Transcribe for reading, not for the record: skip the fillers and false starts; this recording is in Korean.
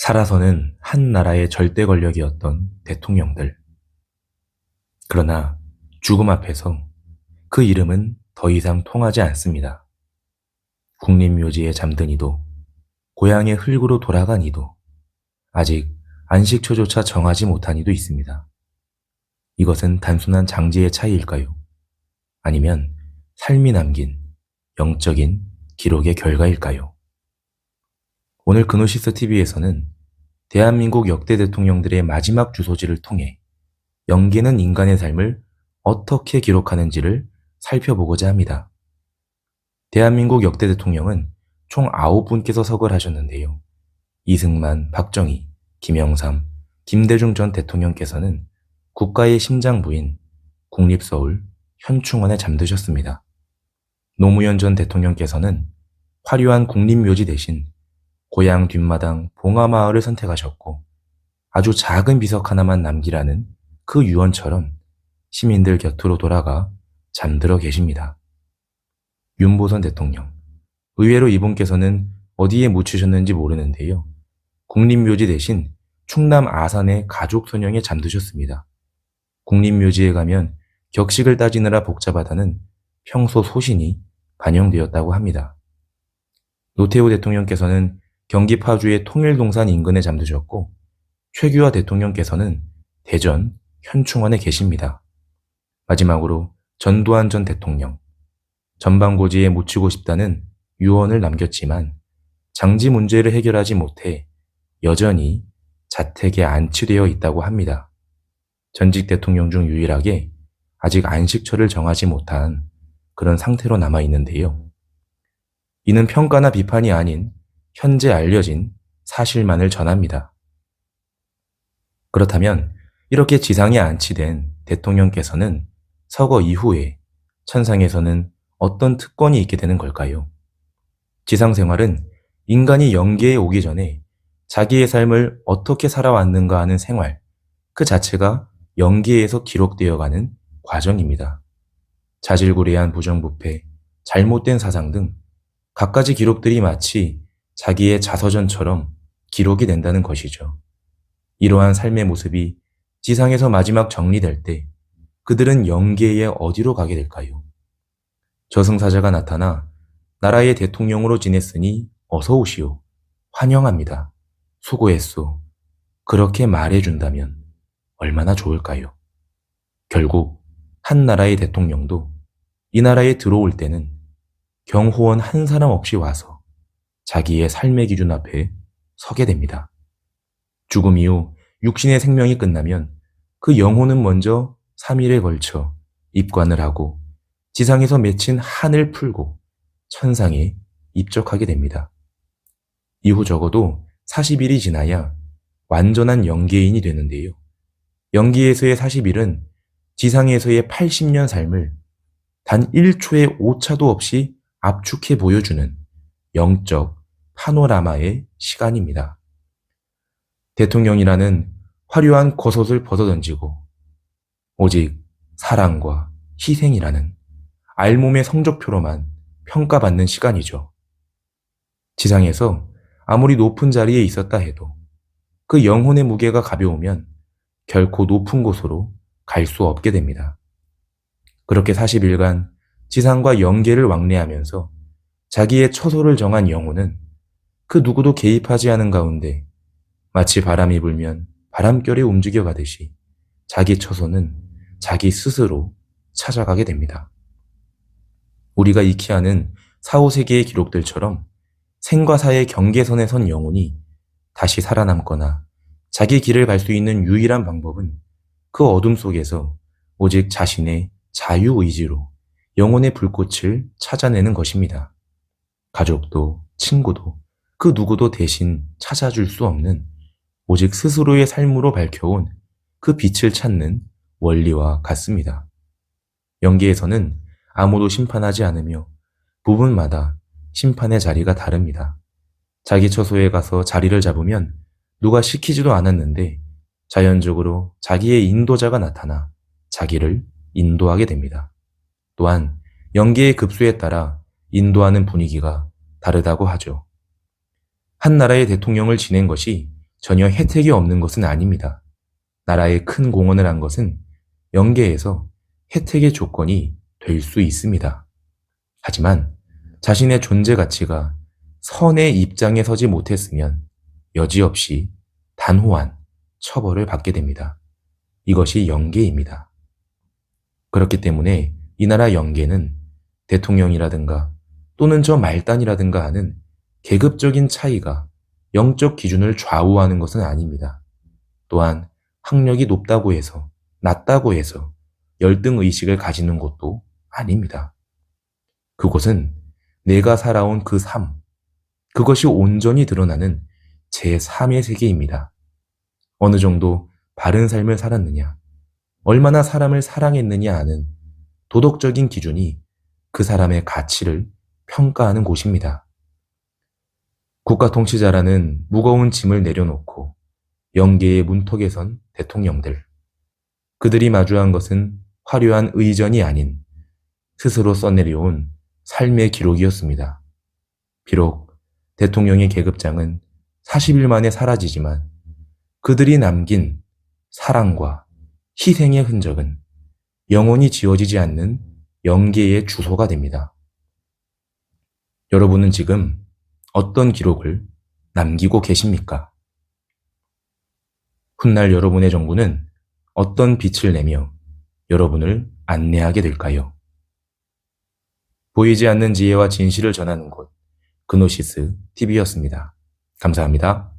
살아서는 한 나라의 절대 권력이었던 대통령들. 그러나 죽음 앞에서 그 이름은 더 이상 통하지 않습니다. 국립묘지에 잠든 이도, 고향의 흙으로 돌아간 이도, 아직 안식처조차 정하지 못한 이도 있습니다. 이것은 단순한 장지의 차이일까요? 아니면 삶이 남긴 영적인 기록의 결과일까요? 오늘 그노시스 TV에서는 대한민국 역대 대통령들의 마지막 주소지를 통해 영계는 인간의 삶을 어떻게 기록하는지를 살펴보고자 합니다. 대한민국 역대 대통령은 총 9분께서 석을 하셨는데요. 이승만, 박정희, 김영삼, 김대중 전 대통령께서는 국가의 심장부인 국립서울 현충원에 잠드셨습니다. 노무현 전 대통령께서는 화려한 국립묘지 대신 고향 뒷마당 봉하마을을 선택하셨고, 아주 작은 비석 하나만 남기라는 그 유언처럼 시민들 곁으로 돌아가 잠들어 계십니다. 윤보선 대통령, 의외로 이분께서는 어디에 묻히셨는지 모르는데요. 국립묘지 대신 충남 아산의 가족 선영에 잠드셨습니다. 국립묘지에 가면 격식을 따지느라 복잡하다는 평소 소신이 반영되었다고 합니다. 노태우 대통령께서는 경기 파주의 통일동산 인근에 잠드셨고, 최규하 대통령께서는 대전 현충원에 계십니다. 마지막으로 전두환 전 대통령, 전방고지에 묻히고 싶다는 유언을 남겼지만 장지 문제를 해결하지 못해 여전히 자택에 안치되어 있다고 합니다. 전직 대통령 중 유일하게 아직 안식처를 정하지 못한 그런 상태로 남아 있는데요. 이는 평가나 비판이 아닌 현재 알려진 사실만을 전합니다. 그렇다면 이렇게 지상에 안치된 대통령께서는 서거 이후에 천상에서는 어떤 특권이 있게 되는 걸까요? 지상 생활은 인간이 영계에 오기 전에 자기의 삶을 어떻게 살아왔는가 하는 생활, 그 자체가 영계에서 기록되어가는 과정입니다. 자질구레한 부정부패, 잘못된 사상 등 갖가지 기록들이 마치 자기의 자서전처럼 기록이 된다는 것이죠. 이러한 삶의 모습이 지상에서 마지막 정리될 때 그들은 영계에 어디로 가게 될까요? 저승사자가 나타나 나라의 대통령으로 지냈으니 어서 오시오. 환영합니다. 수고했소. 그렇게 말해준다면 얼마나 좋을까요? 결국 한 나라의 대통령도 이 나라에 들어올 때는 경호원 한 사람 없이 와서 자기의 삶의 기준 앞에 서게 됩니다. 죽음 이후 육신의 생명이 끝나면 그 영혼은 먼저 3일에 걸쳐 입관을 하고 지상에서 맺힌 한을 풀고 천상에 입적하게 됩니다. 이후 적어도 40일이 지나야 완전한 영계인이 되는데요. 영계에서의 40일은 지상에서의 80년 삶을 단 1초의 오차도 없이 압축해 보여주는 영적 파노라마의 시간입니다. 대통령이라는 화려한 겉옷을 벗어던지고 오직 사랑과 희생이라는 알몸의 성적표로만 평가받는 시간이죠. 지상에서 아무리 높은 자리에 있었다 해도 그 영혼의 무게가 가벼우면 결코 높은 곳으로 갈 수 없게 됩니다. 그렇게 40일간 지상과 영계를 왕래하면서 자기의 처소를 정한 영혼은 그 누구도 개입하지 않은 가운데 마치 바람이 불면 바람결에 움직여 가듯이 자기 처소는 자기 스스로 찾아가게 됩니다. 우리가 익히 아는 4, 5세기의 기록들처럼 생과 사의 경계선에 선 영혼이 다시 살아남거나 자기 길을 갈 수 있는 유일한 방법은 그 어둠 속에서 오직 자신의 자유의지로 영혼의 불꽃을 찾아내는 것입니다. 가족도 친구도 그 누구도 대신 찾아줄 수 없는 오직 스스로의 삶으로 밝혀온 그 빛을 찾는 원리와 같습니다. 영계에서는 아무도 심판하지 않으며 부분마다 심판의 자리가 다릅니다. 자기 처소에 가서 자리를 잡으면 누가 시키지도 않았는데 자연적으로 자기의 인도자가 나타나 자기를 인도하게 됩니다. 또한 영계의 급수에 따라 인도하는 분위기가 다르다고 하죠. 한 나라의 대통령을 지낸 것이 전혀 혜택이 없는 것은 아닙니다. 나라에 큰 공헌을 한 것은 영계에서 혜택의 조건이 될 수 있습니다. 하지만 자신의 존재 가치가 선의 입장에 서지 못했으면 여지없이 단호한 처벌을 받게 됩니다. 이것이 영계입니다. 그렇기 때문에 이 나라 영계는 대통령이라든가 또는 저 말단이라든가 하는 계급적인 차이가 영적 기준을 좌우하는 것은 아닙니다. 또한 학력이 높다고 해서 낮다고 해서 열등의식을 가지는 것도 아닙니다. 그곳은 내가 살아온 그 삶, 그것이 온전히 드러나는 제3의 세계입니다. 어느 정도 바른 삶을 살았느냐, 얼마나 사람을 사랑했느냐 하는 도덕적인 기준이 그 사람의 가치를 평가하는 곳입니다. 국가 통치자라는 무거운 짐을 내려놓고 영계의 문턱에 선 대통령들, 그들이 마주한 것은 화려한 의전이 아닌 스스로 써내려온 삶의 기록이었습니다. 비록 대통령의 계급장은 40일 만에 사라지지만 그들이 남긴 사랑과 희생의 흔적은 영원히 지워지지 않는 영계의 주소가 됩니다. 여러분은 지금 어떤 기록을 남기고 계십니까? 훗날 여러분의 정부는 어떤 빛을 내며 여러분을 안내하게 될까요? 보이지 않는 지혜와 진실을 전하는 곳, 그노시스 TV였습니다. 감사합니다.